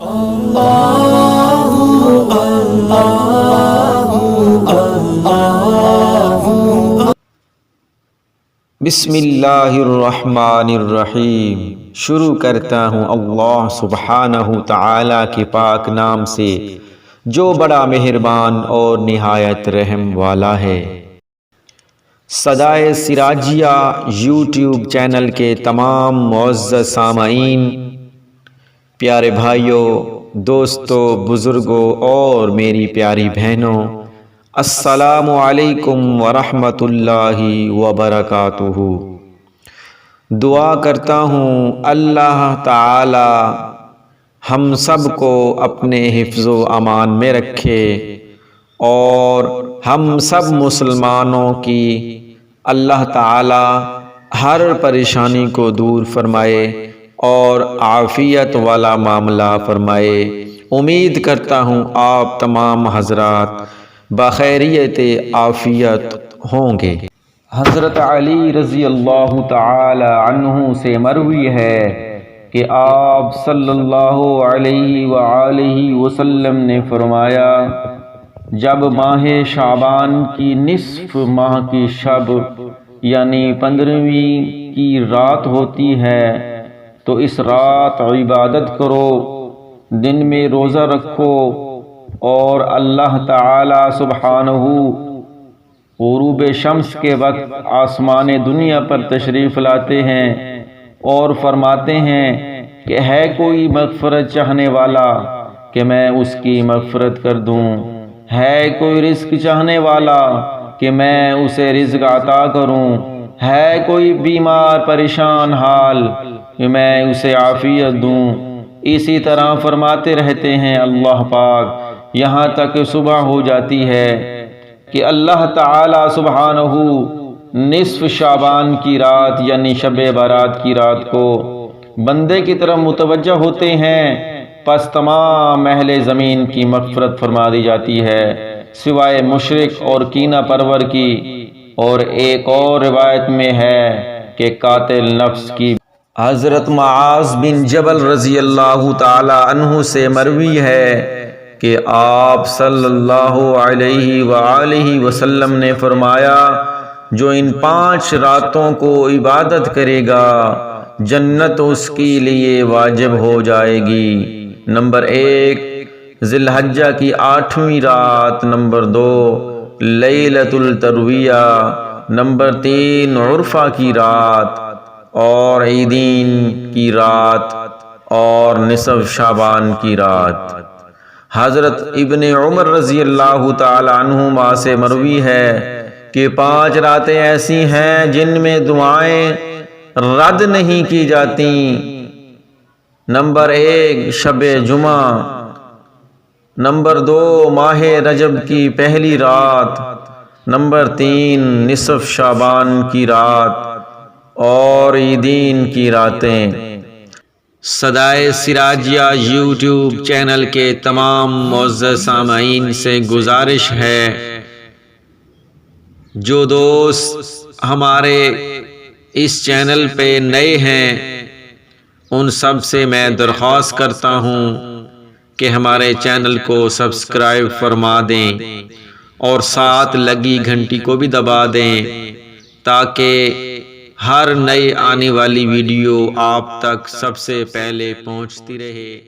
بسم اللہ الرحمن الرحیم۔ شروع کرتا ہوں اللہ سبحانہ تعالی کے پاک نام سے جو بڑا مہربان اور نہایت رحم والا ہے۔ صدائے سراجیہ یوٹیوب چینل کے تمام معزز سامعین، پیارے بھائیوں، دوستوں، بزرگوں اور میری پیاری بہنوں، السلام علیکم ورحمۃ اللہ وبرکاتہ۔ دعا کرتا ہوں اللہ تعالی ہم سب کو اپنے حفظ و امان میں رکھے اور ہم سب مسلمانوں کی اللہ تعالی ہر پریشانی کو دور فرمائے اور عافیت والا معاملہ فرمائے۔ امید کرتا ہوں آپ تمام حضرات بخیریت عافیت ہوں گے۔ حضرت علی رضی اللہ تعالی عنہ سے مروی ہے کہ آپ صلی اللہ علیہ وآلہ وسلم نے فرمایا، جب ماہ شعبان کی نصف ماہ کی شب یعنی 15ویں کی رات ہوتی ہے تو اس رات عبادت کرو، دن میں روزہ رکھو اور اللہ تعالی سبحانہ غروب شمس کے وقت آسمان دنیا پر تشریف لاتے ہیں اور فرماتے ہیں کہ ہے کوئی مغفرت چاہنے والا کہ میں اس کی مغفرت کر دوں، ہے کوئی رزق چاہنے والا کہ میں اسے رزق عطا کروں، ہے کوئی بیمار پریشان حال کہ میں اسے عافیت دوں۔ اسی طرح فرماتے رہتے ہیں اللہ پاک یہاں تک صبح ہو جاتی ہے کہ اللہ تعالی سبحانہ نصف شعبان کی رات یعنی شب برات کی رات کو بندے کی طرف متوجہ ہوتے ہیں، پس تمام اہل زمین کی مغفرت فرما دی جاتی ہے سوائے مشرک اور کینہ پرور کی، اور ایک اور روایت میں ہے کہ قاتل نفس کی۔ حضرت معاذ بن جبل رضی اللہ تعالی عنہ سے مروی ہے کہ آپ صلی اللہ علیہ وآلہ وسلم نے فرمایا، جو ان 5 راتوں کو عبادت کرے گا جنت اس کے لیے واجب ہو جائے گی۔ نمبر 1 ذی الحجہ کی 8ویں رات، نمبر 2 لیلۃ الترویہ، نمبر 3 عرفہ کی رات اور عیدین کی رات اور نصف شعبان کی رات۔ حضرت ابن عمر رضی اللہ تعالی عنہما سے مروی ہے کہ 5 راتیں ایسی ہیں جن میں دعائیں رد نہیں کی جاتی۔ نمبر 1 شب جمعہ، نمبر 2 ماہ رجب کی پہلی رات، نمبر 3 نصف شعبان کی رات اور عیدین کی راتیں۔ صدائے سراجیہ یوٹیوب چینل کے تمام معزز سامعین سے گزارش ہے، جو دوست ہمارے اس چینل پہ نئے ہیں ان سب سے میں درخواست کرتا ہوں کہ ہمارے چینل کو سبسکرائب فرما دیں اور ساتھ لگی گھنٹی کو بھی دبا دیں تاکہ ہر نئے آنے والی ویڈیو آپ تک سب سے پہلے پہنچتی رہے۔